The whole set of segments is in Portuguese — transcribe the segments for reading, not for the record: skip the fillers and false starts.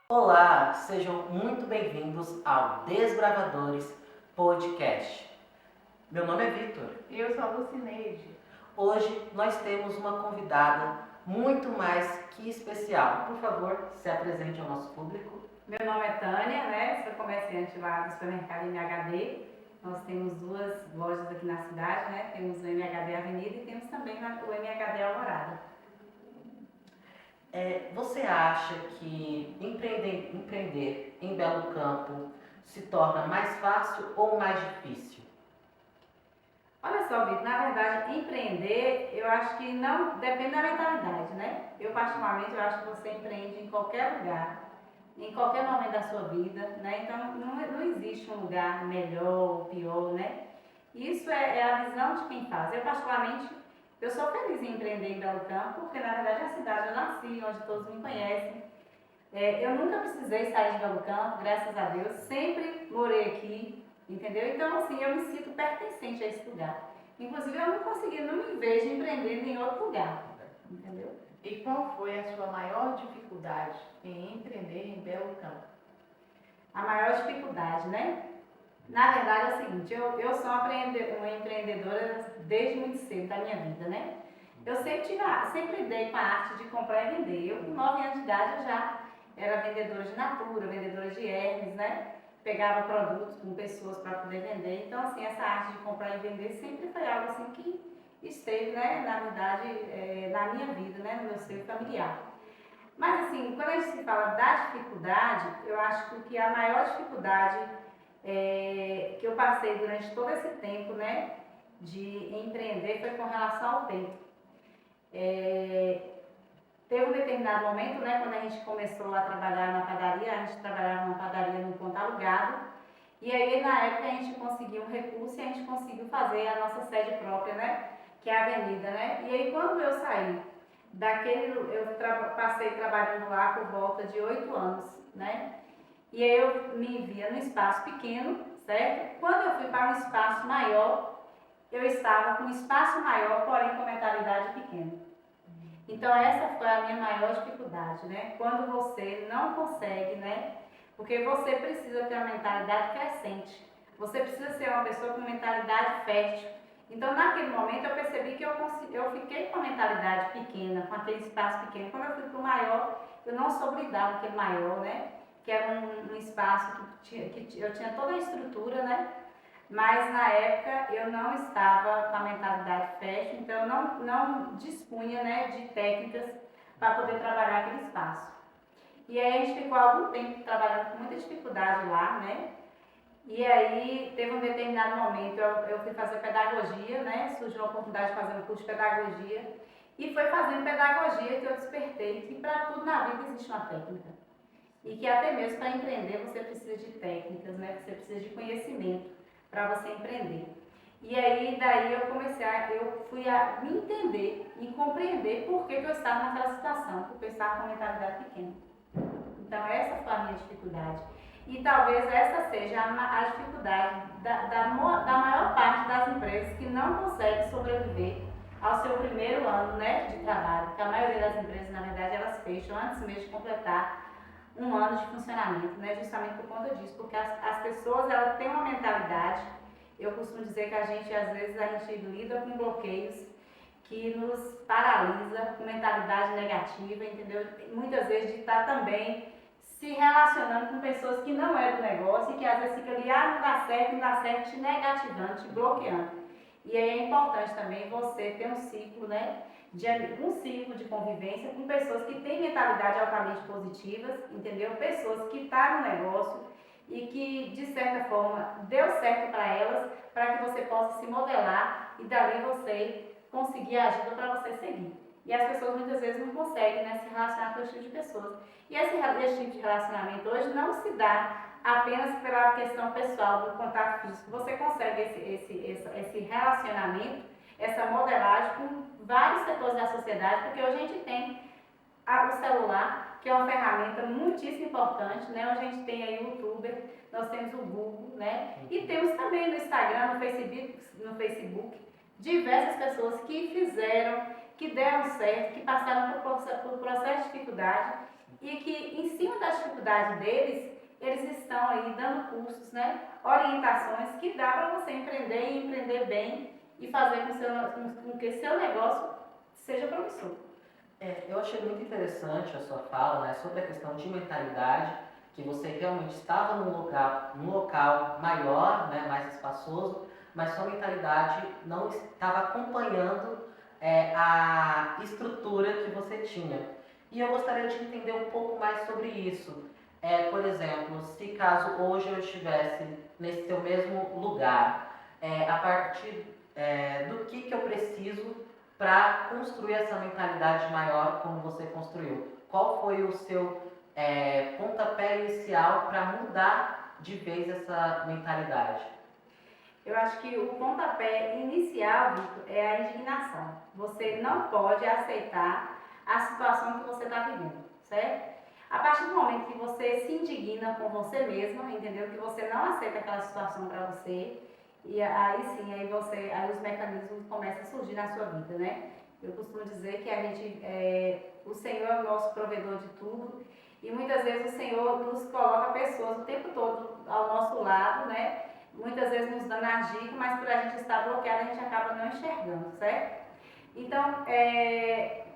Olá, sejam muito bem-vindos ao Desbravadores Podcast. Meu nome é Vitor. Eu sou a Lucineide. Hoje nós temos uma convidada muito mais que especial. Por favor, se apresente ao nosso público. Meu nome é Tânia, sou comerciante lá do supermercado MHD. Nós temos duas lojas aqui na cidade, Temos o MHD Avenida e temos também o MHD Alvorada. Você acha que empreender em Belo Campo se torna mais fácil ou mais difícil? Olha só, Vitor, na verdade, empreender, eu acho que não depende da mentalidade, Eu, particularmente, eu acho que você empreende em qualquer lugar, em qualquer momento da sua vida, Então, não existe um lugar melhor ou pior, Isso é a visão de quem faz. Eu, particularmente, eu sou feliz em empreender em Belo Campo, porque, na verdade, é a cidade eu nasci, onde todos me conhecem. Eu nunca precisei sair de Belo Campo, graças a Deus, sempre morei aqui, entendeu? Então, assim, eu me sinto pertencente a esse lugar. Inclusive, eu não me vejo empreendendo em outro lugar, entendeu? E qual foi a sua maior dificuldade em empreender em Belo Campo? A maior dificuldade, Na verdade é o seguinte, eu sou uma empreendedora desde muito cedo da minha vida, Eu sempre lidei com a arte de comprar e vender. Eu, com 9 anos de idade, eu já era vendedora de Natura, vendedora de Hermes, Pegava produtos com pessoas para poder vender. Então, assim, essa arte de comprar e vender sempre foi algo assim que esteve, na verdade, na minha vida, no meu seio familiar. Mas, assim, quando a gente se fala da dificuldade, eu acho que a maior dificuldade que eu passei durante todo esse tempo, de empreender foi com relação ao tempo. Teve um determinado momento, quando a gente começou a trabalhar na padaria, a gente trabalhava numa padaria num ponto alugado, e aí na época a gente conseguiu um recurso e a gente conseguiu fazer a nossa sede própria, que é a avenida, E aí quando eu saí passei trabalhando lá por volta de 8 anos, E aí eu me via num espaço pequeno, certo? Quando eu fui para um espaço maior, eu estava com um espaço maior, porém com mentalidade pequena. Então essa foi a minha maior dificuldade, Quando você não consegue, Porque você precisa ter uma mentalidade crescente. Você precisa ser uma pessoa com mentalidade fértil. Então naquele momento eu percebi que eu fiquei com a mentalidade pequena, com aquele espaço pequeno. Quando eu fui para o maior, eu não soube lidar com aquele maior, Que era um espaço que eu tinha toda a estrutura, Mas na época eu não estava com a mentalidade fértil, então eu não dispunha, de técnicas para poder trabalhar aquele espaço. E aí a gente ficou algum tempo trabalhando com muita dificuldade lá, E aí teve um determinado momento, eu fui fazer pedagogia, Surgiu a oportunidade de fazer um curso de pedagogia. E foi fazendo pedagogia que eu despertei que para tudo na vida existe uma técnica. E que até mesmo para empreender você precisa de técnicas, Você precisa de conhecimento para você empreender. E aí daí eu fui a me entender e compreender por que eu estava naquela situação, porque eu estava com a mentalidade pequena. Então essa foi a minha dificuldade. E talvez essa seja a dificuldade da maior parte das empresas que não conseguem sobreviver ao seu primeiro ano, de trabalho. Porque a maioria das empresas, na verdade, elas fecham antes mesmo de completar um ano de funcionamento, justamente por conta disso, porque as pessoas elas têm uma mentalidade, eu costumo dizer que às vezes a gente lida com bloqueios que nos paralisa, com mentalidade negativa, entendeu? Muitas vezes de estar também se relacionando com pessoas que não é do negócio e que às vezes fica ali, não dá certo, te negativando, te bloqueando. E aí é importante também você ter um ciclo, um ciclo de convivência com pessoas que têm mentalidade altamente positivas, entendeu? Pessoas que estão no negócio e que, de certa forma, deu certo para elas, para que você possa se modelar e dali você conseguir a ajuda para você seguir. E as pessoas muitas vezes não conseguem se relacionar com esse tipo de pessoas. E esse tipo de relacionamento hoje não se dá apenas pela questão pessoal do contato físico. Você consegue esse relacionamento, essa modelagem com vários setores da sociedade, porque hoje a gente tem o celular, que é uma ferramenta muitíssimo importante, Hoje a gente tem aí o YouTuber, nós temos o Google, E temos também no Instagram, no Facebook, diversas pessoas que fizeram, que deram certo, que passaram por processo de dificuldade e que em cima da dificuldade deles, eles estão aí dando cursos, né, orientações que dá para você empreender e empreender bem e fazer com que seu negócio seja promissor. Eu achei muito interessante a sua fala, né, sobre a questão de mentalidade, que você realmente estava num local maior, né, mais espaçoso, mas sua mentalidade não estava acompanhando a estrutura que você tinha. E eu gostaria de entender um pouco mais sobre isso. Por exemplo, se caso hoje eu estivesse nesse seu mesmo lugar, a partir do que eu preciso para construir essa mentalidade maior como você construiu? Qual foi o seu pontapé inicial para mudar de vez essa mentalidade? Eu acho que o pontapé inicial, Vitor, é a indignação. Você não pode aceitar a situação que você está vivendo, certo? A partir do momento que você se indigna com você mesma, entendeu? Que você não aceita aquela situação para você, e aí sim, aí os mecanismos começam a surgir na sua vida, né? Eu costumo dizer que o Senhor é o nosso provedor de tudo, e muitas vezes o Senhor nos coloca pessoas o tempo todo ao nosso lado, né? Muitas vezes nos dando a dica, mas por a gente estar bloqueado, a gente acaba não enxergando, certo? Então,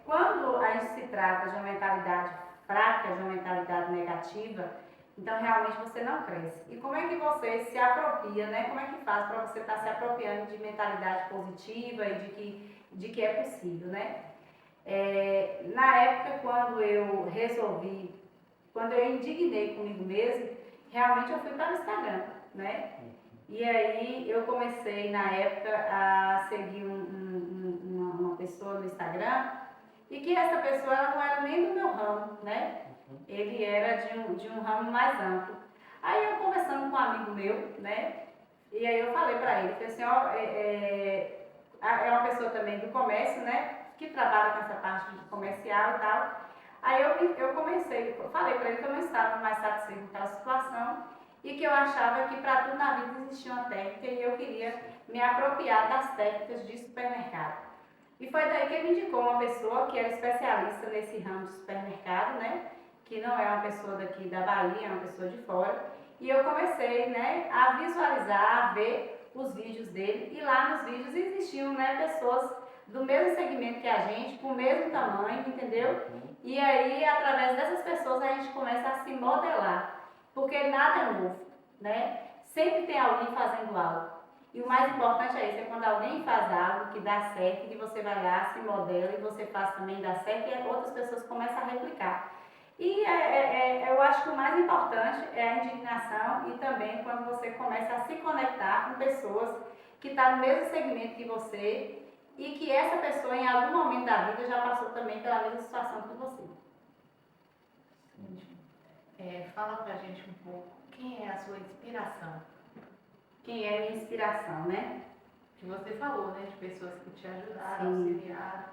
quando a gente se trata de uma mentalidade fraca, de uma mentalidade negativa, então realmente você não cresce. E como é que você se apropria, né? Como é que faz para você estar se apropriando de mentalidade positiva e de que é possível, né? Na época, quando eu indignei comigo mesmo, realmente eu fui para o Instagram, né? E aí eu comecei na época a seguir uma pessoa no Instagram, e que essa pessoa ela não era nem do meu ramo, né? Ele era de um ramo mais amplo. Aí eu conversando com um amigo meu, né? E aí eu falei para ele, falei assim, ó, é uma pessoa também do comércio, né? Que trabalha com essa parte de comercial e tal. Aí eu falei para ele que eu não estava mais satisfeita com aquela situação e que eu achava que para tudo na vida existia uma técnica e eu queria me apropriar das técnicas de supermercado. E foi daí que ele me indicou uma pessoa que era especialista nesse ramo de supermercado, né? Que não é uma pessoa daqui da Bahia, é uma pessoa de fora. E eu comecei, né, a visualizar, a ver os vídeos dele. E lá nos vídeos existiam, né, pessoas do mesmo segmento que a gente, com o mesmo tamanho, entendeu? E aí, através dessas pessoas, a gente começa a se modelar. Porque nada é novo, né? Sempre tem alguém fazendo algo. E o mais importante é isso, é quando alguém faz algo que dá certo, que você vai lá, se modela e você faz também dar certo e outras pessoas começam a replicar. E eu acho que o mais importante é a indignação e também quando você começa a se conectar com pessoas que estão no mesmo segmento que você e que essa pessoa em algum momento da vida já passou também pela mesma situação que você. Fala pra gente um pouco, quem é a sua inspiração? Quem é a minha inspiração, né? Que você falou, né, de pessoas que te ajudaram, Sim. auxiliaram,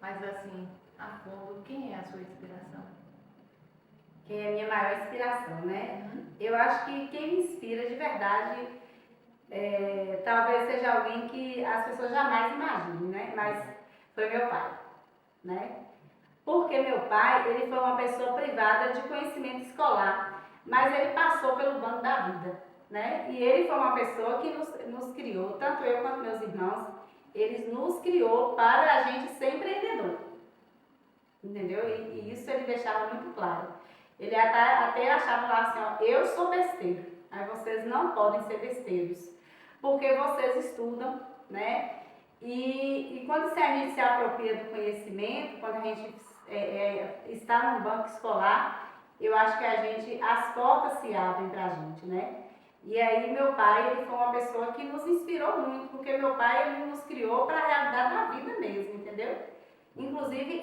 mas assim, a fundo, quem é a sua inspiração? Quem é a minha maior inspiração, né? Eu acho que quem me inspira de verdade talvez seja alguém que as pessoas jamais imaginem, né? Mas foi meu pai, né? Porque meu pai, ele foi uma pessoa privada de conhecimento escolar, mas ele passou pelo banco da vida, né? E ele foi uma pessoa que nos criou, tanto eu quanto meus irmãos, eles nos criou para a gente ser empreendedor, entendeu? E isso ele deixava muito claro. Ele até achava lá assim, ó, eu sou besteiro, aí vocês não podem ser besteiros, porque vocês estudam, né? E quando a gente se apropria do conhecimento, quando a gente está num banco escolar, eu acho que as portas se abrem para a gente, né? E aí meu pai, ele foi uma pessoa que nos inspirou muito, porque meu pai, ele nos criou para a realidade da vida mesmo, entendeu? Inclusive,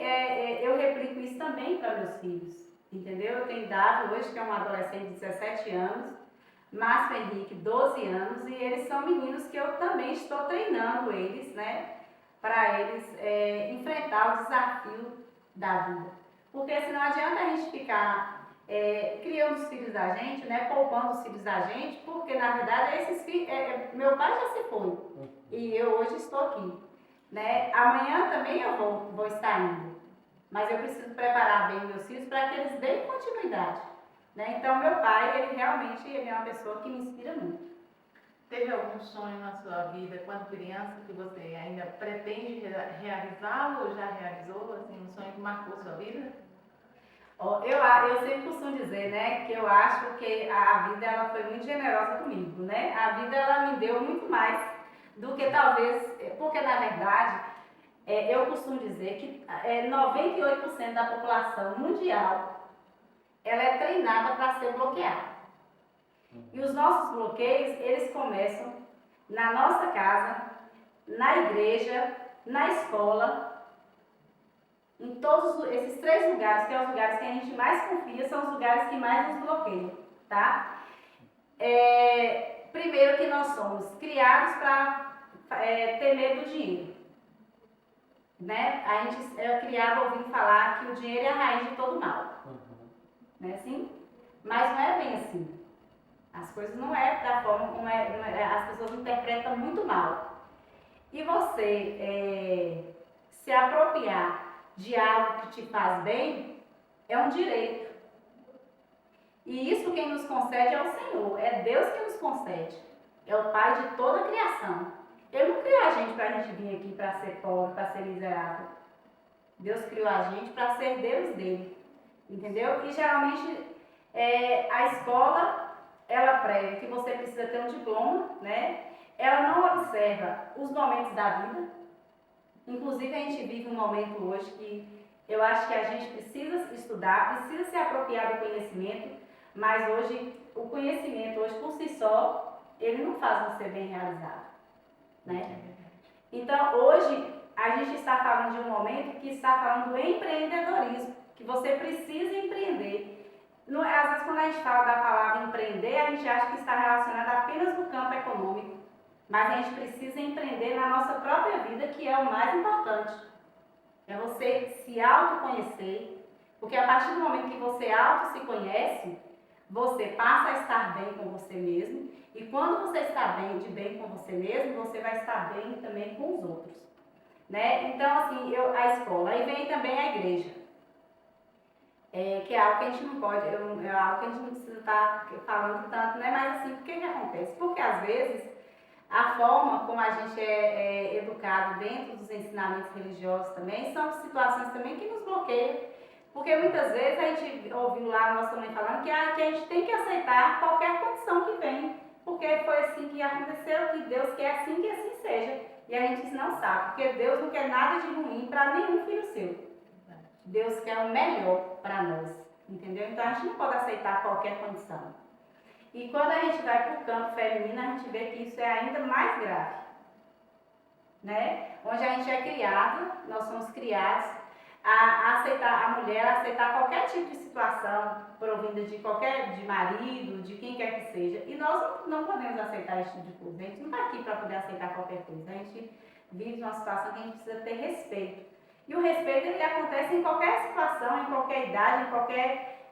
eu replico isso também para meus filhos, entendeu? Eu tenho Davi hoje, que é um adolescente de 17 anos, Márcio Henrique, 12 anos, e eles são meninos que eu também estou treinando eles, né? Para eles enfrentar o desafio da vida. Porque senão adianta a gente ficar criando os filhos da gente, né, poupando os filhos da gente, porque na verdade esses filhos, meu pai já se foi e eu hoje estou aqui, né? Amanhã também eu vou estar indo, mas eu preciso preparar bem meus filhos para que eles deem continuidade, né? Então meu pai, ele é uma pessoa que me inspira muito. Teve algum sonho na sua vida, quando criança, que você ainda pretende realizá-lo ou já realizou, assim, um sonho que marcou sua vida? Eu sempre costumo dizer, né, que eu acho que a vida ela foi muito generosa comigo, né? A vida ela me deu muito mais do que talvez, porque na verdade eu costumo dizer que 98% da população mundial ela é treinada para ser bloqueada. E os nossos bloqueios, eles começam na nossa casa, na igreja, na escola, em todos esses 3 lugares, que são os lugares que a gente mais confia, são os lugares que mais nos bloqueiam, tá? Primeiro que nós somos criados para ter medo do dinheiro, né? A gente é criado ouvindo falar que o dinheiro é a raiz de todo mal, não é assim? Mas não é bem assim. As coisas não é da forma, as pessoas interpretam muito mal. E você se apropriar de algo que te faz bem é um direito. E isso quem nos concede é o Senhor, é Deus que nos concede. É o Pai de toda a criação. Ele não criou a gente para a gente vir aqui para ser pobre, para ser miserável. Deus criou a gente para ser Deus dele. Entendeu? E geralmente a escola ela prega que você precisa ter um diploma, né? Ela não observa os momentos da vida. Inclusive a gente vive um momento hoje que eu acho que a gente precisa estudar, precisa se apropriar do conhecimento, mas hoje o conhecimento hoje por si só, ele não faz você bem realizado, né? Então hoje a gente está falando de um momento que está falando do empreendedorismo, que você precisa empreender. Às vezes quando a gente fala da palavra empreender, a gente acha que está relacionado apenas no campo econômico, mas a gente precisa empreender na nossa própria vida, que é o mais importante. É você se autoconhecer, porque a partir do momento que você auto se conhece, você passa a estar bem com você mesmo, e quando você está bem com você mesmo, você vai estar bem também com os outros, né? Então assim, a escola, aí vem também a igreja. Que é algo que a gente não pode, é algo que a gente não precisa estar falando tanto, né? Mas assim, o que acontece? Porque às vezes a forma como a gente é educado dentro dos ensinamentos religiosos também são situações também que nos bloqueiam. Porque muitas vezes a gente ouviu lá a nossa mãe falando que a gente tem que aceitar qualquer condição que vem, porque foi assim que aconteceu, que Deus quer assim que assim seja. E a gente não sabe, porque Deus não quer nada de ruim para nenhum filho seu. Deus quer o melhor para nós, entendeu? Então a gente não pode aceitar qualquer condição. E quando a gente vai para o campo feminino, a gente vê que isso é ainda mais grave, né? Onde a gente é criado, nós somos criados a aceitar, a mulher a aceitar qualquer tipo de situação provinda de marido, de quem quer que seja. E nós não podemos aceitar esse tipo de coisa. A gente não está aqui para poder aceitar qualquer coisa. A gente vive numa situação que a gente precisa ter respeito. E o respeito ele acontece em qualquer situação, em qualquer idade, em qualquer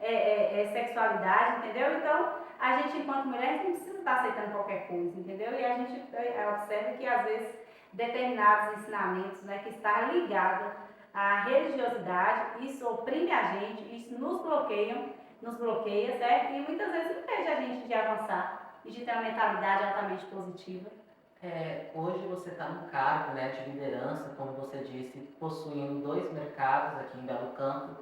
sexualidade, entendeu? Então, a gente, enquanto mulher, a gente não precisa estar aceitando qualquer coisa, entendeu? E a gente observa que, às vezes, determinados ensinamentos, né, que está ligado à religiosidade, isso oprime a gente, isso nos bloqueia, certo? E muitas vezes impede a gente de avançar e de ter uma mentalidade altamente positiva. Hoje você está no cargo, né, de liderança, como você disse, possuindo 2 mercados aqui em Belo Campo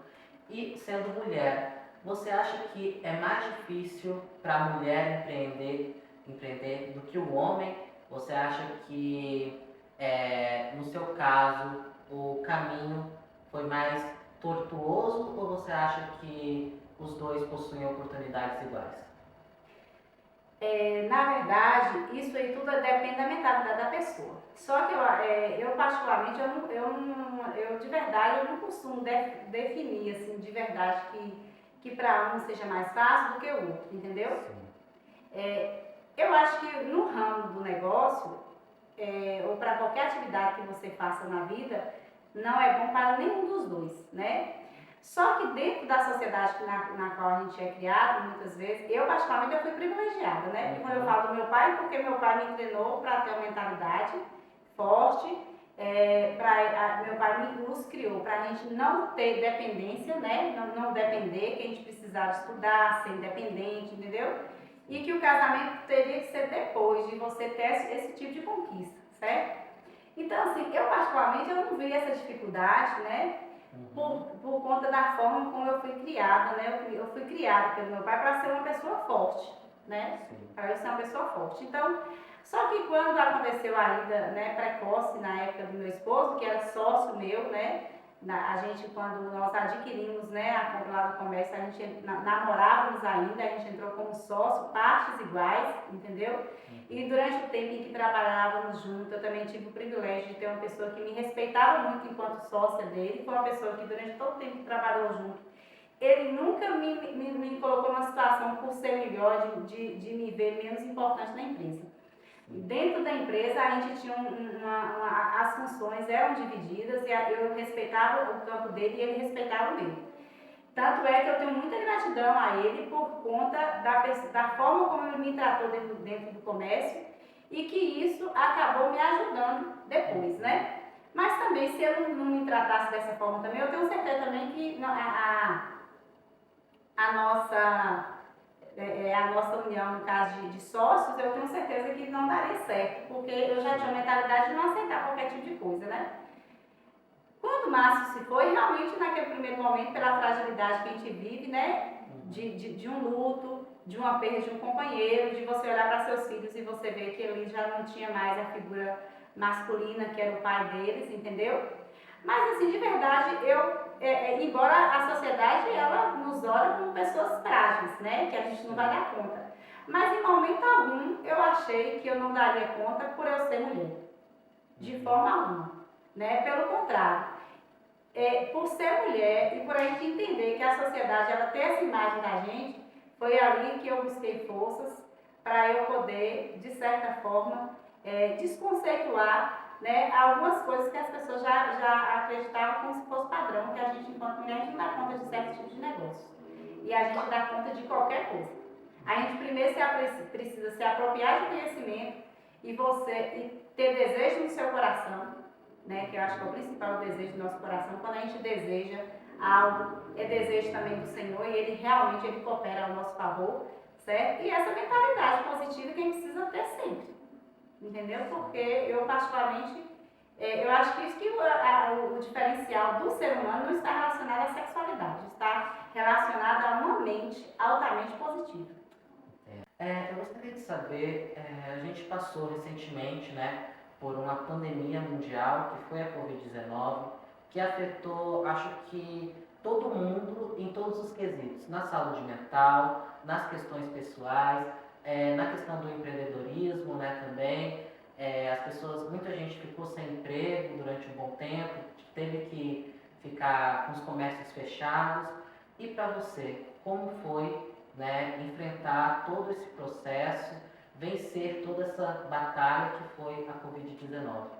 e sendo mulher. Você acha que é mais difícil para a mulher empreender do que o homem? Você acha que, no seu caso, o caminho foi mais tortuoso ou você acha que os dois possuem oportunidades iguais? Na verdade, isso aí tudo depende da mentalidade da pessoa. Só que eu particularmente, eu de verdade, eu não costumo definir, assim, de verdade, que para um seja mais fácil do que o outro, entendeu? Eu acho que no ramo do negócio, ou para qualquer atividade que você faça na vida, não é bom para nenhum dos dois, né? Só que dentro da sociedade na qual a gente é criado, muitas vezes, eu particularmente eu fui privilegiada, né? E quando eu falo do meu pai, porque meu pai me treinou para ter uma mentalidade forte, meu pai nos criou para a gente não ter dependência, né? Não depender, que a gente precisava estudar, ser independente, entendeu? E que o casamento teria que ser depois de você ter esse tipo de conquista, certo? Então, assim, eu particularmente eu não vi essa dificuldade, né? Por conta da forma como eu fui criada, né? Eu fui criada pelo meu pai para ser uma pessoa forte, né? Para eu ser uma pessoa forte. Então, só que quando aconteceu a ida, né, precoce na época do meu esposo, que era sócio meu, né? A gente, quando nós adquirimos, né, a compra lá do comércio, a gente namorávamos ainda, a gente entrou como sócio, partes iguais, entendeu? E durante o tempo em que trabalhávamos juntos, eu também tive o privilégio de ter uma pessoa que me respeitava muito enquanto sócia dele, foi uma pessoa que durante todo o tempo que trabalhou junto, ele nunca me colocou numa situação por ser melhor, de me ver menos importante na empresa. Dentro da empresa, a gente tinha as funções eram divididas e eu respeitava o campo dele e ele respeitava o meu. Tanto é que eu tenho muita gratidão a ele por conta da forma como ele me tratou dentro do comércio e que isso acabou me ajudando depois, né? Mas também, se ele não me tratasse dessa forma também, eu tenho certeza também que a nossa união, no caso de sócios, eu tenho certeza que não daria certo, porque eu já tinha a mentalidade de não aceitar qualquer tipo de coisa, né? Quando o Márcio se foi, realmente naquele primeiro momento, pela fragilidade que a gente vive, né? De um luto, de uma perda de um companheiro, de você olhar para seus filhos e você ver que ele já não tinha mais a figura masculina, que era o pai deles, entendeu? Mas assim, de verdade, embora a sociedade ela nos olha como pessoas frágeis, né? Que a gente não vai dar conta. Mas em momento algum eu achei que eu não daria conta por eu ser mulher. De forma alguma. Né? Pelo contrário. Por ser mulher e por a gente entender que a sociedade ela tem essa imagem da gente, foi ali que eu busquei forças para eu poder, de certa forma, desconceituar, né, algumas coisas que as pessoas já acreditavam como se fosse padrão, que a gente, enquanto mulher, a gente não dá conta de certo tipo de negócio. E a gente dá conta de qualquer coisa. A gente primeiro precisa se apropriar de conhecimento e ter desejo no seu coração, né, que eu acho que é o principal desejo do nosso coração. Quando a gente deseja algo, é desejo também do Senhor e Ele realmente coopera ao nosso favor, certo? E essa mentalidade positiva que a gente precisa ter sempre. Entendeu? Porque eu particularmente, eu acho que isso que o diferencial do ser humano não está relacionado à sexualidade, está relacionado a uma mente altamente positiva. Eu gostaria de saber, a gente passou recentemente, né, por uma pandemia mundial, que foi a Covid-19, que afetou, acho que, todo mundo em todos os quesitos, na saúde mental, nas questões pessoais, na questão do empreendedorismo, né, também. As pessoas, muita gente ficou sem emprego durante um bom tempo, teve que ficar com os comércios fechados. E para você, como foi, né, enfrentar todo esse processo, vencer toda essa batalha que foi a Covid-19?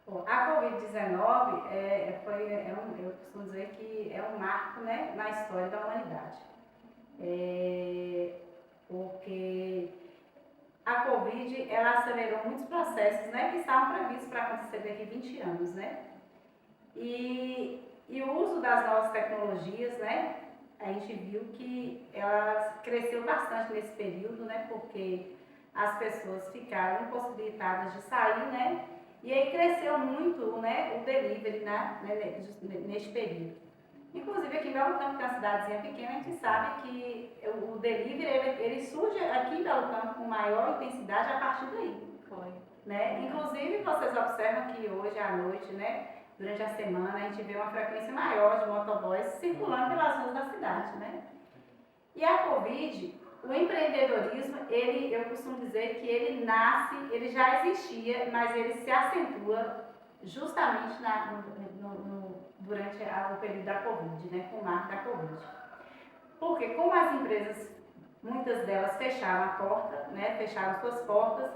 Bom, a Covid-19 eu costumo dizer que é um marco, né, na história da humanidade. Porque a Covid, ela acelerou muitos processos, né, que estavam previstos para acontecer daqui a 20 anos, né? E o uso das novas tecnologias, né, a gente viu que ela cresceu bastante nesse período, né, porque as pessoas ficaram impossibilitadas de sair, né, e aí cresceu muito, né, o delivery, né, neste período. Inclusive aqui em Belo Campo, que é uma cidadezinha pequena, a gente sabe que o delivery ele surge aqui em Belo Campo com maior intensidade a partir daí. Foi. Né? Inclusive vocês observam que hoje à noite, né, durante a semana, a gente vê uma frequência maior de motoboys circulando pelas ruas da cidade. Né? E a Covid, o empreendedorismo, eu costumo dizer que ele nasce, ele já existia, mas ele se acentua justamente durante o período da Covid, né, com o marco da Covid. Porque como as empresas, muitas delas fecharam a porta, né, fecharam suas portas,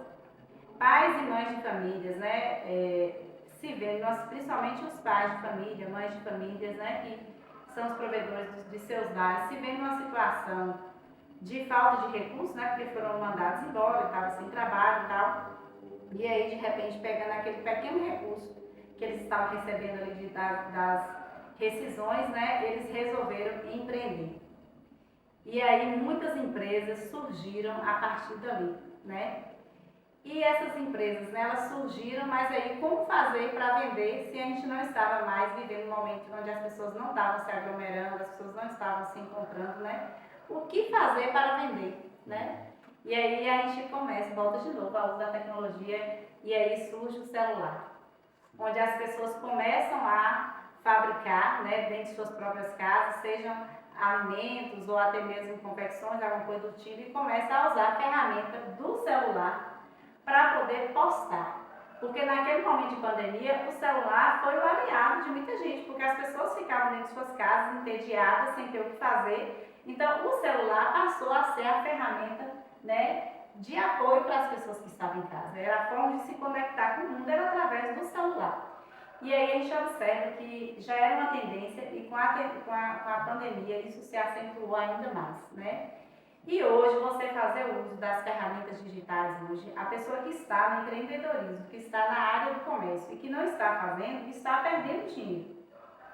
pais e mães de famílias, né, se vêem, principalmente os pais de família, mães de famílias, né, são os provedores de seus lares, se vêem numa situação de falta de recursos, né, porque foram mandados embora, estavam sem trabalho e tal, e aí de repente pegando aquele pequeno recurso que eles estavam recebendo ali das rescisões, né, eles resolveram empreender. E aí muitas empresas surgiram a partir dali, né? E essas empresas, né, elas surgiram, mas aí como fazer para vender se a gente não estava mais vivendo um momento onde as pessoas não estavam se aglomerando, as pessoas não estavam se encontrando, né? O que fazer para vender, né? E aí a gente começa, volta de novo ao uso da tecnologia e aí surge o celular, onde as pessoas começam a fabricar, né, dentro de suas próprias casas, sejam alimentos ou até mesmo confecções, alguma coisa do tipo, e começa a usar a ferramenta do celular para poder postar. Porque naquele momento de pandemia, o celular foi o aliado de muita gente, porque as pessoas ficavam dentro de suas casas, entediadas, sem ter o que fazer. Então, o celular passou a ser a ferramenta, né, de apoio para as pessoas que estavam em casa. Era a forma de se conectar com o mundo, era através do celular. E aí a gente observa que já era uma tendência e com a pandemia isso se acentuou ainda mais, né? E hoje, você fazer uso das ferramentas digitais hoje, a pessoa que está no empreendedorismo, que está na área do comércio e que não está fazendo, está perdendo dinheiro,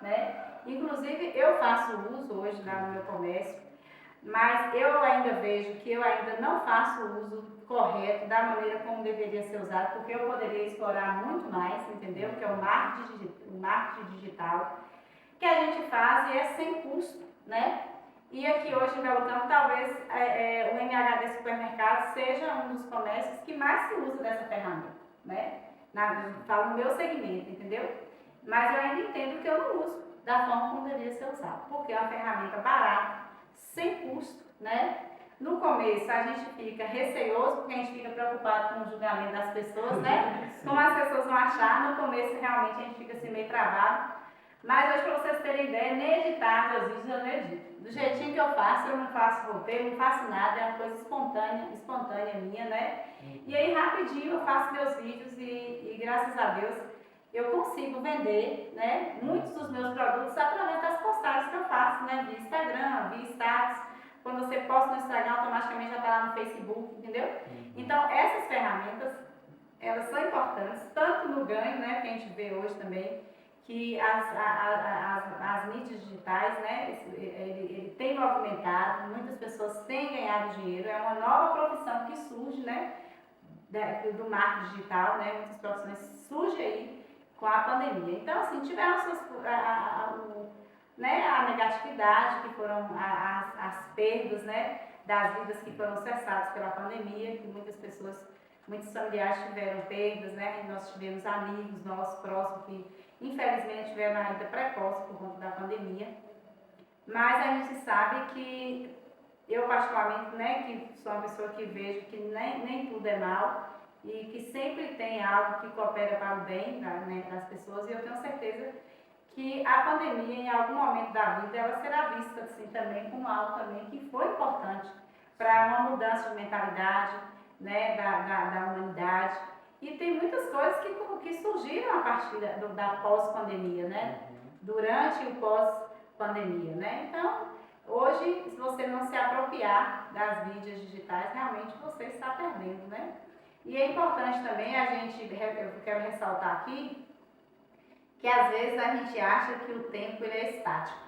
né? Inclusive, eu faço uso hoje no meu comércio, mas eu ainda vejo que eu ainda não faço o uso correto da maneira como deveria ser usado, porque eu poderia explorar muito mais, entendeu? Que é o marketing digital, que a gente faz e é sem custo, né? E aqui hoje em Belo Campo, talvez o MHD Supermercado seja um dos comércios que mais se usa dessa ferramenta, né? Falo no meu segmento, entendeu? Mas eu ainda entendo que eu não uso da forma como deveria ser usado, porque é uma ferramenta barata, sem custo, né? No começo a gente fica receoso, porque a gente fica preocupado com o julgamento das pessoas, né? Como as pessoas vão achar, no começo realmente a gente fica assim meio travado. Mas hoje, para vocês terem ideia, nem editar meus vídeos eu não edito. Do jeitinho que eu não faço roteiro, não faço nada, é uma coisa espontânea minha, né? E aí rapidinho eu faço meus vídeos e graças a Deus eu consigo vender, né, muitos dos meus produtos através das postagens que eu faço, né, via Instagram, via status. Quando você posta no Instagram, automaticamente já está lá no Facebook, entendeu? Então, essas ferramentas, elas são importantes, tanto no ganho, né, que a gente vê hoje também, que as mídias digitais, né, ele tem movimentado, muitas pessoas têm ganhado dinheiro, é uma nova profissão que surge, né, do marketing digital, né, muitas profissões surgem aí com a pandemia. Então, assim, tiveram a negatividade, que foram as perdas, né, das vidas que foram cessadas pela pandemia, que muitas pessoas, muitos familiares tiveram perdas, né, e nós tivemos amigos nossos próximos que infelizmente tiveram a ida precoce por conta da pandemia. Mas a gente sabe que eu particularmente, né, que sou uma pessoa que vejo que nem tudo é mal e que sempre tem algo que coopera para o bem, né, das pessoas, e eu tenho certeza que a pandemia, em algum momento da vida, ela será vista assim, também como algo também que foi importante para uma mudança de mentalidade, né, da humanidade. E tem muitas coisas que surgiram a partir da pós-pandemia, né? Durante o pós-pandemia, né? Então, hoje, se você não se apropriar das mídias digitais, realmente você está perdendo, né? E é importante também eu quero ressaltar aqui, que às vezes a gente acha que o tempo ele é estático,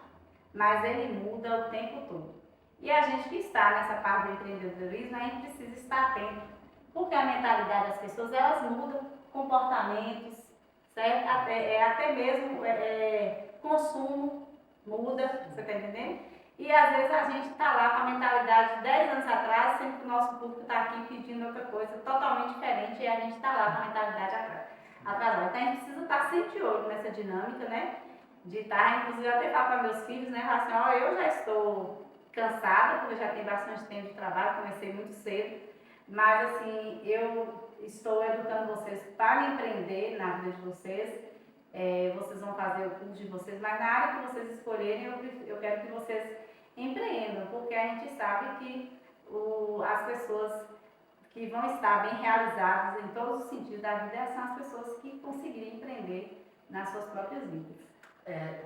mas ele muda o tempo todo. E a gente que está nessa parte do empreendedorismo, a gente precisa estar atento, porque a mentalidade das pessoas, elas mudam, comportamentos, certo? Até mesmo consumo muda, você está entendendo? E às vezes a gente está lá com a mentalidade de 10 anos atrás, sendo que o nosso público está aqui pedindo outra coisa totalmente diferente e a gente está lá com a mentalidade atrasada. Então a gente precisa estar sempre de olho nessa dinâmica, né? De estar, inclusive eu até falo para meus filhos, né? Assim, ó, eu já estou cansada, porque eu já tenho bastante tempo de trabalho, comecei muito cedo, mas assim, eu estou educando vocês para empreender na vida de vocês. Vocês vão fazer o curso de vocês, mas na área que vocês escolherem, eu quero que vocês empreendam, porque a gente sabe que as pessoas que vão estar bem realizadas em todos os sentidos da vida são as pessoas que conseguirem empreender nas suas próprias vidas.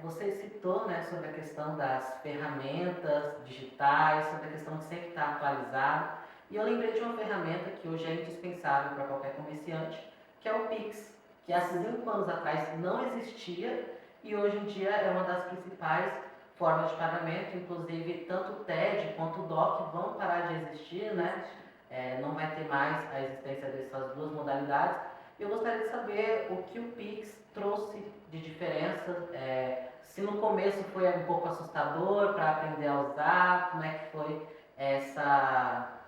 Você citou, né, sobre a questão das ferramentas digitais, sobre a questão de sempre estar atualizado. E eu lembrei de uma ferramenta que hoje é indispensável para qualquer comerciante, que é o Pix, que há 5 anos atrás não existia e hoje em dia é uma das principais formas de pagamento. Inclusive, tanto o TED quanto o DOC vão parar de existir, né? Não vai ter mais a existência dessas duas modalidades. Eu gostaria de saber o que o Pix trouxe de diferença, se no começo foi um pouco assustador para aprender a usar, como é que foi essa,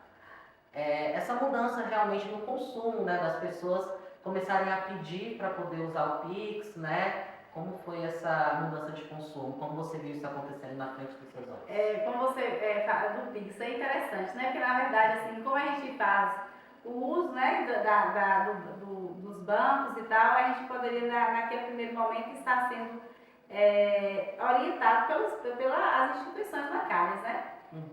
essa mudança realmente no consumo, né, das pessoas começarem a pedir para poder usar o Pix, né? Como foi essa mudança de consumo? Como você viu isso acontecendo na frente dos seus olhos? Como você fala do Pix, é interessante, né? Porque na verdade, assim, como a gente faz o uso, né, dos bancos e tal, a gente poderia, naquele primeiro momento, estar sendo orientado pelas instituições bancárias, né?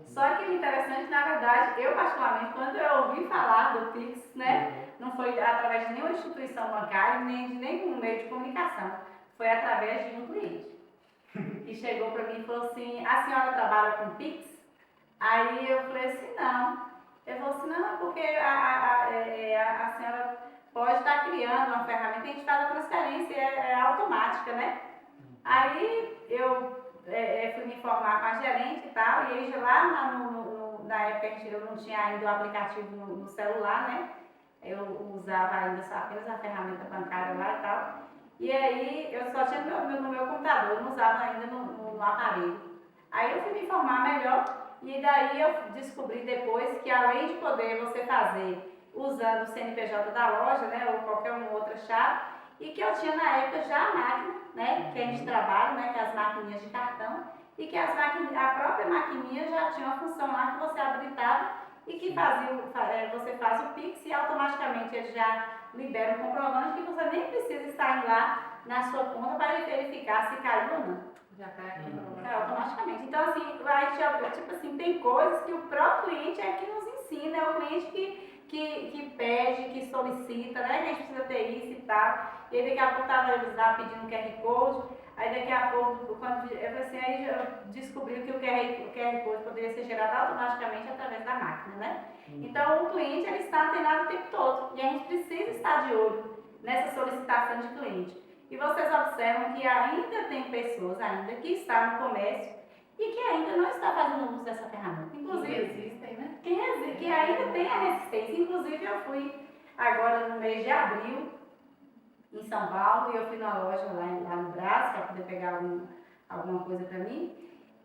Só que o interessante, na verdade, eu particularmente, quando eu ouvi falar do Pix, né, não foi através de nenhuma instituição bancária, nem de nenhum meio de comunicação, foi através de um cliente que chegou para mim e falou assim: a senhora trabalha com Pix? Aí eu falei assim: não. Ele falou assim: não, porque a senhora pode estar criando uma ferramenta, a gente faz a transferência, é automática, né? Aí eu fui me informar com a gerente e tal, e aí lá na época eu não tinha ainda o aplicativo no celular, né? Eu usava ainda apenas a ferramenta bancária lá e tal. E aí eu só tinha no meu computador, eu não usava ainda no aparelho. Aí eu fui me informar melhor e daí eu descobri depois que além de poder você fazer usando o CNPJ da loja, né, ou qualquer uma outra chave, e que eu tinha na época já a máquina, né, que a gente trabalha, né, que é as maquininhas de cartão, e que a própria maquininha já tinha uma função lá que você habilitava e que você faz o Pix e automaticamente ele já libera um comprovante que você nem precisa estar indo lá na sua conta para verificar se caiu ou não. Já cai aqui Automaticamente. Então, assim, tipo assim, tem coisas que o próprio cliente é que nos ensina, é o cliente que pede, que solicita, né? Que a gente precisa ter isso e tal. E aí daqui a pouco estava pedindo o QR Code, aí daqui a pouco, quando eu falei assim, aí eu descobri que o QR Code poderia ser gerado automaticamente através da máquina, né? Então o cliente ele está antenado o tempo todo e a gente precisa estar de olho nessa solicitação de cliente. E vocês observam que ainda tem pessoas ainda que estão no comércio e que ainda não está fazendo uso dessa ferramenta. Inclusive, existem, né? Que ainda tem a resistência. Inclusive, eu fui agora no mês de abril em São Paulo e eu fui na loja lá no Brás para poder pegar alguma coisa para mim.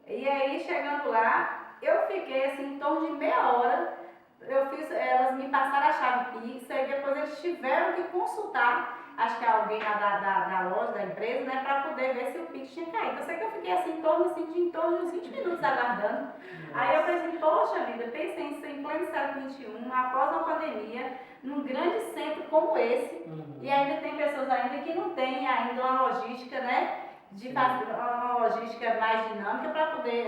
E aí, chegando lá, eu fiquei assim em torno de meia hora. Elas me passaram a chave Pix, aí depois eles tiveram que consultar, acho que alguém lá da loja, da empresa, né, para poder ver se o Pix tinha caído. Eu sei que eu fiquei assim, em torno de uns 20 minutos aguardando. Aí eu pensei, poxa vida, pensei nisso em pleno século XXI, após uma pandemia, num grande centro como esse, e ainda tem pessoas ainda que não têm ainda uma logística, né, de fazer uma logística mais dinâmica para poder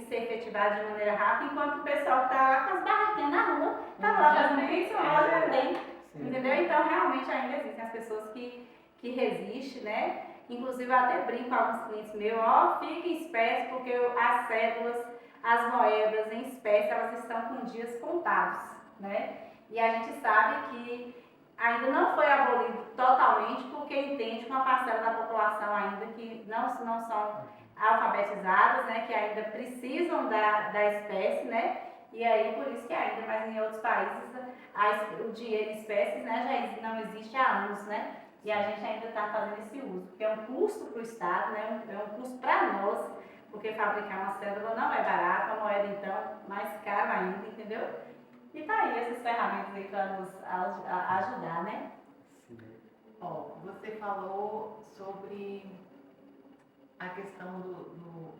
ser efetivado de maneira rápida, enquanto o pessoal está lá com as barraquinhas na rua, está lá fazendo isso, a loja não tem. Entendeu? Então, realmente ainda existem as pessoas que resistem, né? Inclusive, eu até brinco com alguns clientes meus, fiquem espertos, porque as cédulas, as moedas em espécie, elas estão com dias contados, né? E a gente sabe que ainda não foi abolido totalmente, porque entende que uma parcela da população ainda que não são alfabetizadas, né? Que ainda precisam da espécie, né? E aí, por isso que ainda, mas em outros países, o dinheiro em espécies, né, já não existe há anos, né? E a gente ainda está fazendo esse uso, porque é um custo para o Estado, né? É um custo para nós, porque fabricar uma cédula não é barato, a moeda, então, mais caro ainda, entendeu? E tá aí essas ferramentas aí para nos ajudar, né? Você falou sobre a questão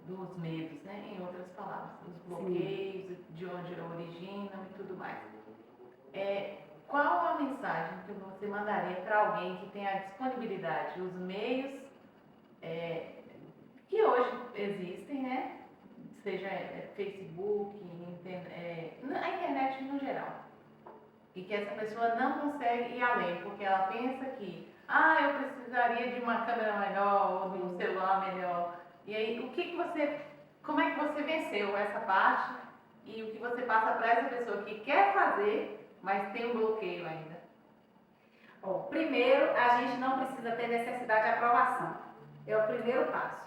dos medos, né? Em outras palavras, os bloqueios, de onde originam e tudo mais. Qual a mensagem que você mandaria para alguém que tem a disponibilidade, os meios que hoje existem, né? Seja Facebook, a internet no geral, e que essa pessoa não consegue ir além, porque ela pensa que ah, eu precisaria de uma câmera melhor ou de um celular melhor. E aí, como é que você venceu essa parte e o que você passa para essa pessoa que quer fazer, mas tem um bloqueio ainda? Ó, primeiro, a gente não precisa ter necessidade de aprovação. É o primeiro passo.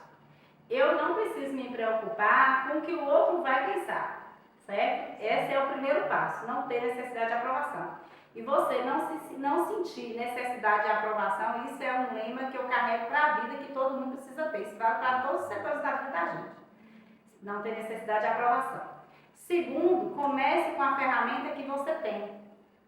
Eu não preciso me preocupar com o que o outro vai pensar, certo? Esse é o primeiro passo, não ter necessidade de aprovação. E você não sentir necessidade de aprovação, isso é um lema que eu carrego para a vida, que todo mundo precisa ter. Isso vale para todos os setores da vida da gente. Não ter necessidade de aprovação. Segundo, comece com a ferramenta que você tem.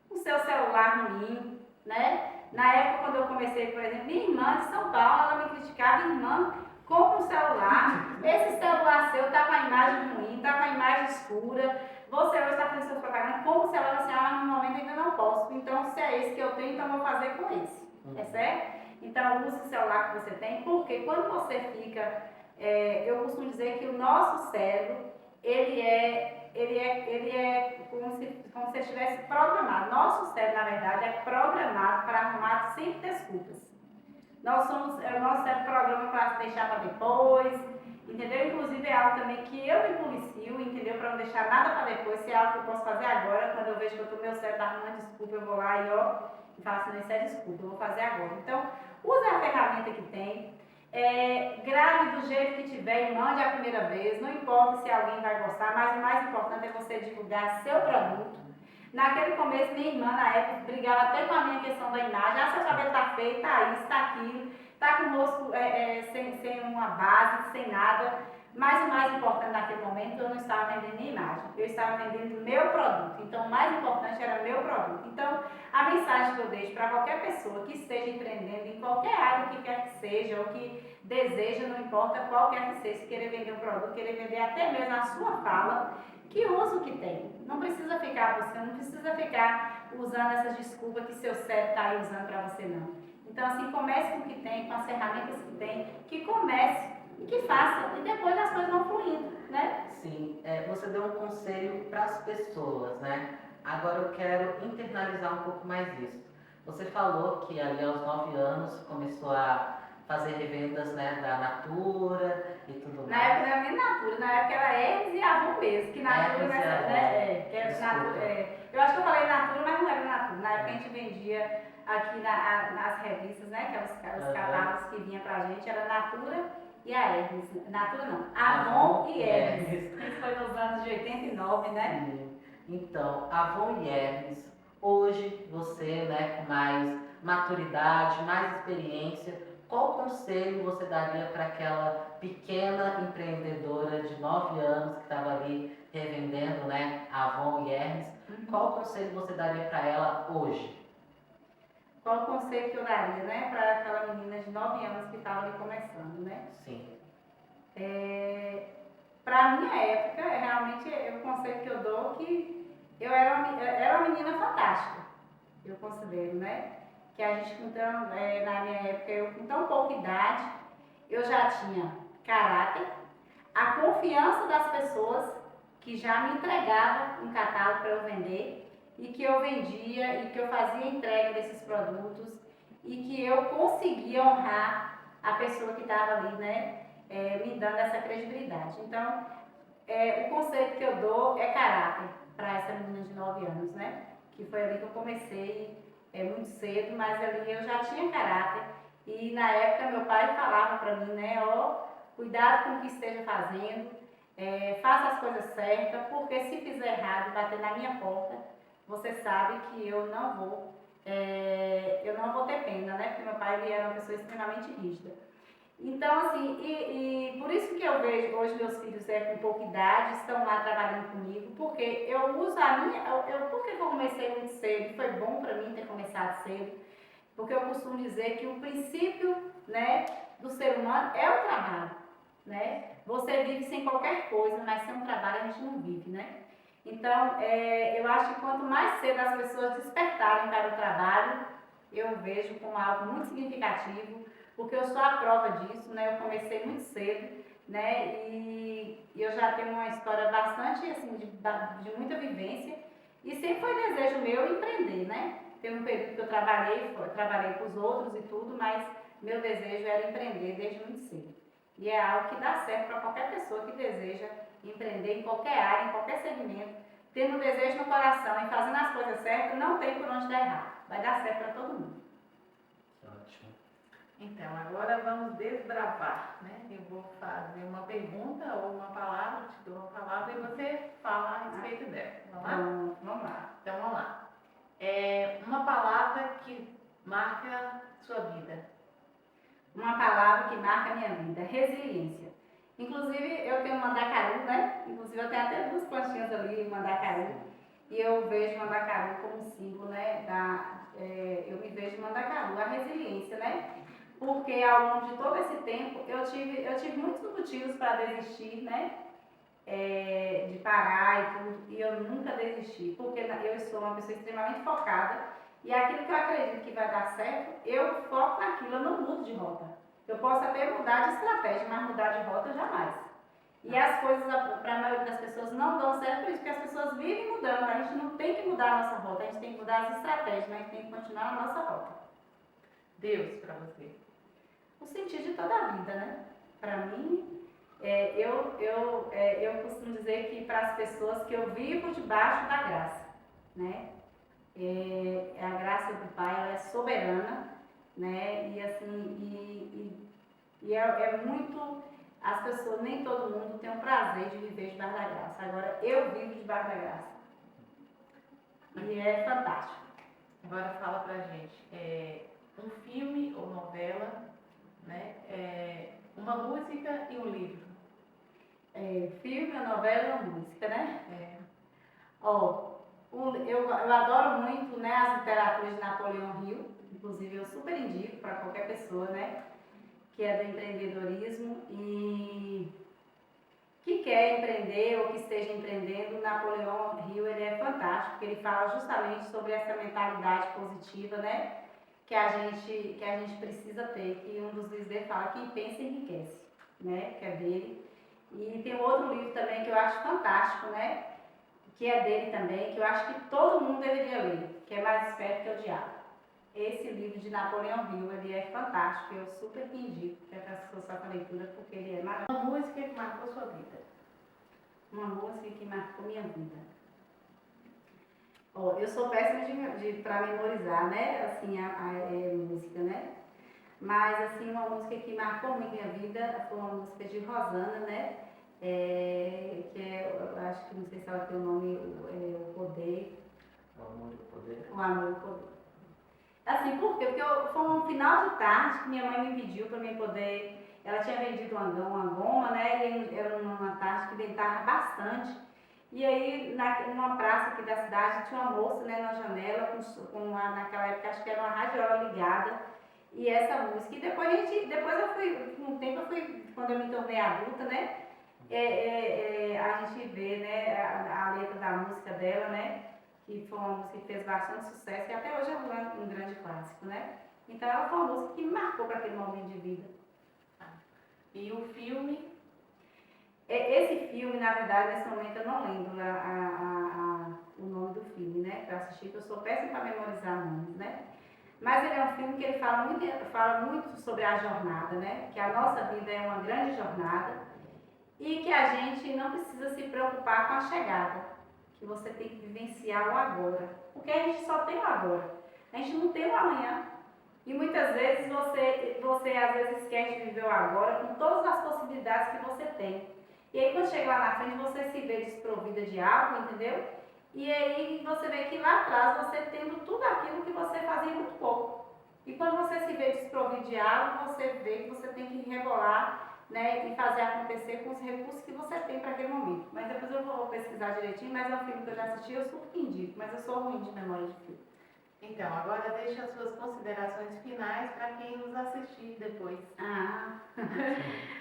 O seu celular ruim, né? Na época, quando eu comecei, por exemplo, minha irmã de São Paulo, ela me criticava: irmã, compra um celular, esse celular seu tá com a imagem ruim, tá com a imagem escura, você hoje está fazendo seu propaganda, compra um celular assim, ah, no momento ainda não posso, então se é esse que eu tenho, então vou fazer com esse, é certo? Então use o celular que você tem, porque quando você fica, eu costumo dizer que o nosso cérebro, ele é como se estivesse programado. Nosso cérebro, na verdade, é programado para arrumar sempre desculpas. O nosso cérebro programa para deixar para depois, entendeu? Inclusive é algo também que eu me policio, entendeu? Para não deixar nada para depois, se é algo que eu posso fazer agora, quando eu vejo que o meu cérebro está arrumando desculpa, eu vou lá e falo assim: não, isso é desculpa, eu vou fazer agora. Então, use a ferramenta que tem. Grave do jeito que tiver e mande a primeira vez, não importa se alguém vai gostar, mas o mais importante é você divulgar seu produto. Naquele começo, minha irmã, na época, brigava até com a minha questão da imagem: ah, seu cabelo tá feio, tá isso, tá aquilo, tá com o rosto sem uma base, sem nada. Mas o mais importante naquele momento, eu não estava vendendo minha imagem, eu estava vendendo meu produto. Então, o mais importante era meu produto. Então, a mensagem que eu deixo para qualquer pessoa que esteja empreendendo em qualquer área que quer que seja, ou que deseja, não importa qual quer que seja, se querer vender um produto, querer vender até mesmo a sua fala, que use o que tem. Não precisa ficar buscando, não precisa ficar usando essas desculpas que seu cérebro está aí usando para você, não. Então, assim, comece com o que tem, com as ferramentas que tem, que comece e que faça, e depois as coisas vão fluindo, né? Sim, você deu um conselho para as pessoas, né? Agora eu quero internalizar um pouco mais isso. Você falou que ali aos 9 anos começou a fazer revendas, né, da Natura e tudo mais. Na época não era nem Natura, na época era Hermes e Avon mesmo, que Natura, Hermes e Avon. né? Que era Natura, eu acho que eu falei Natura, mas não era Natura. Na época a gente vendia aqui nas revistas, né? Que eram os catálogos que vinham pra gente, era Natura e a Hermes. Natura não, Avon e Hermes. Isso foi nos anos de 89, né? Sim. Então, Avon e Hermes, hoje você, né, com mais maturidade, mais experiência, qual conselho você daria para aquela pequena empreendedora de 9 anos que estava ali revendendo, né, Avon e Hermes? Qual conselho você daria para ela hoje? Qual o conselho que eu daria, né, para aquela menina de 9 anos que estava ali começando, né? Sim. Para a minha época, realmente o conselho que eu dou é que eu era uma menina fantástica, eu considero, né? Que a gente, então, na minha época, eu com tão pouca idade, eu já tinha caráter, a confiança das pessoas que já me entregavam um catálogo para eu vender, e que eu vendia e que eu fazia entrega desses produtos e que eu conseguia honrar a pessoa que estava ali, né, me dando essa credibilidade. Então, o conceito que eu dou é caráter para essa menina de 9 anos, né, que foi ali que eu comecei muito cedo, mas ali eu já tinha caráter e na época meu pai falava para mim, né, cuidado com o que esteja fazendo, faça as coisas certas, porque se fizer errado, bater na minha porta, você sabe que eu não vou ter pena, né? Porque meu pai ele era uma pessoa extremamente rígida. Então, assim, e por isso que eu vejo hoje meus filhos com pouca idade, estão lá trabalhando comigo, porque eu uso a minha. Por que eu comecei muito cedo? Foi bom para mim ter começado cedo, porque eu costumo dizer que o princípio, né, do ser humano é o trabalho, né? Você vive sem qualquer coisa, mas sem um trabalho a gente não vive, né? Então, eu acho que quanto mais cedo as pessoas despertarem para o trabalho, eu vejo como algo muito significativo, porque eu sou a prova disso, né? Eu comecei muito cedo, né? E eu já tenho uma história bastante, assim, de muita vivência, e sempre foi desejo meu empreender, né? Tem um período que eu trabalhei com os outros e tudo, mas meu desejo era empreender desde muito cedo. E é algo que dá certo para qualquer pessoa que deseja empreender em qualquer área, em qualquer segmento. Tendo um desejo no coração e fazendo as coisas certas, não tem por onde dar errado. Vai dar certo para todo mundo. Ótimo. Então, agora vamos desbravar, né? Eu vou fazer uma pergunta ou uma palavra, te dou uma palavra e você fala a respeito dela. Vamos lá? Vamos lá. Então, vamos lá. Uma palavra que marca sua vida. Uma palavra que marca a minha vida, resiliência. Inclusive, eu tenho mandacaru, né? Inclusive, eu tenho até 2 plantinhas ali em mandacaru. E eu vejo mandacaru como um símbolo, né? Eu me vejo mandacaru, a resiliência, né? Porque ao longo de todo esse tempo, eu tive muitos motivos para desistir, né? De parar e tudo. E eu nunca desisti, porque eu sou uma pessoa extremamente focada. E aquilo que eu acredito que vai dar certo, eu foco naquilo, eu não mudo de rota. Eu posso até mudar de estratégia, mas mudar de rota jamais. E as coisas, para a maioria das pessoas, não dão certo por isso, porque as pessoas vivem mudando. A gente não tem que mudar a nossa rota, a gente tem que mudar as estratégias, mas a gente tem que continuar a nossa rota. Deus para você. O sentido de toda a vida, né? Para mim, eu costumo dizer que para as pessoas que eu vivo debaixo da graça, né? A graça do Pai, ela é soberana, né? E assim, é muito, as pessoas, nem todo mundo tem o prazer de viver debaixo da graça. Agora, eu vivo debaixo da graça. E é fantástico. Agora fala pra gente, um filme ou novela, né? Uma música e um livro. Filme, novela ou música, né? Eu adoro muito, né, as literaturas de Napoleão Hill, inclusive eu super indico para qualquer pessoa, né, que é do empreendedorismo e que quer empreender ou que esteja empreendendo. Napoleão Hill, ele é fantástico, porque ele fala justamente sobre essa mentalidade positiva, né, que a gente precisa ter, que um dos livros dele fala, quem pensa enriquece, né, que é dele. E tem outro livro também que eu acho fantástico, né, que é dele também, que eu acho que todo mundo deveria ler, que é Mais Esperto que o Diabo. Esse livro de Napoleão Hill, ele é fantástico, eu super indico para as pessoas façam a leitura, porque ele é maravilhoso. Uma música que marcou sua vida. Uma música que marcou minha vida. Eu sou péssima para memorizar, né, assim, a música, né? Mas, assim, uma música que marcou muito minha vida foi uma música de Rosana, né? Eu acho que, não sei se ela tem o nome, o Poder. O amor e o poder. O amor e o poder. Assim, por quê? Porque foi um final de tarde que minha mãe me pediu para mim poder. Ela tinha vendido uma goma, né? E era uma tarde que ventava bastante. E aí, numa praça aqui da cidade, tinha uma moça, né, na janela, naquela época, acho que era uma radiola ligada. E essa música. E depois eu fui, com o tempo quando eu me tornei adulta, né? A gente vê, né, a letra da música dela, né, que foi uma música que fez bastante sucesso e até hoje é um grande clássico, né? Então ela foi uma música que me marcou para aquele momento de vida. E o filme? Esse filme, na verdade, nesse momento eu não lembro o nome do filme, né, para assistir, porque eu sou péssima para memorizar nomes, né? Mas ele é um filme que ele fala muito sobre a jornada, né? Que a nossa vida é uma grande jornada e que a gente não precisa se preocupar com a chegada, que você tem que vivenciar o agora, porque a gente só tem o agora, a gente não tem o amanhã. E muitas vezes você às vezes esquece de viver o agora com todas as possibilidades que você tem. E aí quando chega lá na frente você se vê desprovida de algo, entendeu? E aí você vê que lá atrás você tendo tudo aquilo que você fazia muito pouco. E quando você se vê desprovido de algo, você vê que você tem que rebolar, né, e fazer acontecer com os recursos que você tem para aquele momento. Mas depois eu vou pesquisar direitinho, mas é um filme que eu já assisti, eu super indico, mas eu sou ruim de memória de filme. Então, agora deixa as suas considerações finais para quem nos assistir depois.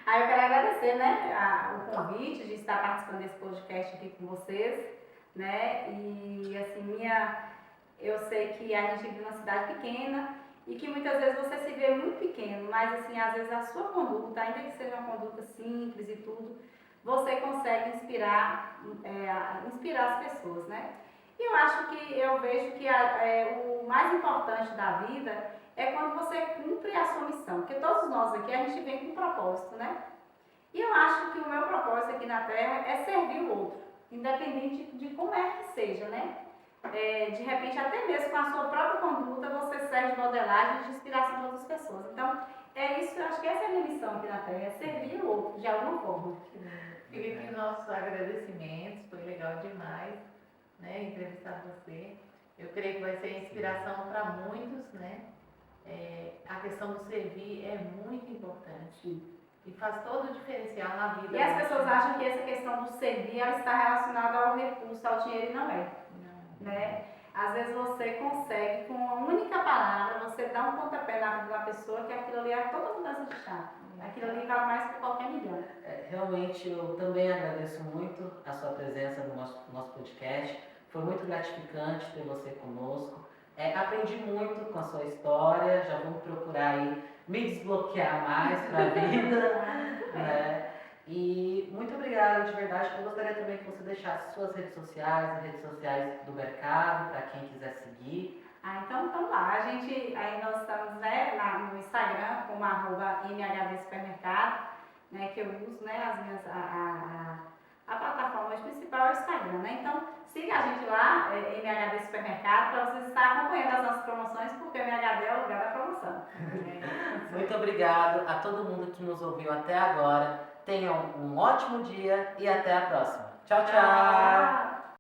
Aí eu quero agradecer, né, o convite de estar participando desse podcast aqui com vocês, né, e assim, eu sei que a gente vive numa cidade pequena e que muitas vezes você se vê muito pequeno, mas assim, às vezes a sua conduta, ainda que seja uma conduta simples e tudo, você consegue inspirar as pessoas, né. E eu vejo que o mais importante da vida é quando você cumpre a sua missão. Porque todos nós aqui, a gente vem com um propósito, né? E eu acho que o meu propósito aqui na Terra é servir o outro, independente de como é que seja, né? De repente, até mesmo com a sua própria conduta, você serve de modelagem e de inspiração para outras pessoas. Então, é isso, eu acho que essa é a minha missão aqui na Terra, é servir o outro, de alguma forma. Fica aqui nossos agradecimentos, foi legal demais, né, entrevistar você. Eu creio que vai ser inspiração para muitos, né? A questão do servir é muito importante e faz todo o diferencial na vida. E as pessoas acham que essa questão do servir ela está relacionada ao recurso, ao dinheiro, e não é. Né? Às vezes você consegue, com uma única palavra, você dá um pontapé na vida da pessoa, que aquilo ali é toda mudança de chave. Aquilo ali vale mais que qualquer milhão. Realmente, eu também agradeço muito a sua presença no nosso podcast. Foi muito gratificante ter você conosco. Aprendi muito com a sua história. Já vamos procurar aí me desbloquear mais para a vida. Né? E muito obrigada, de verdade. Eu gostaria também que você deixasse suas redes sociais, as redes sociais do mercado, para quem quiser seguir. Então vamos lá. Aí nós estamos, né, no Instagram como @MHD Supermercado, né, que eu uso, né, a plataforma principal é o Instagram, né? Então siga a gente lá, MHD Supermercado, para vocês estarem acompanhando as nossas promoções, porque o MHD é o lugar da promoção. Muito obrigado a todo mundo que nos ouviu até agora. Tenham um ótimo dia e até a próxima. Tchau, tchau!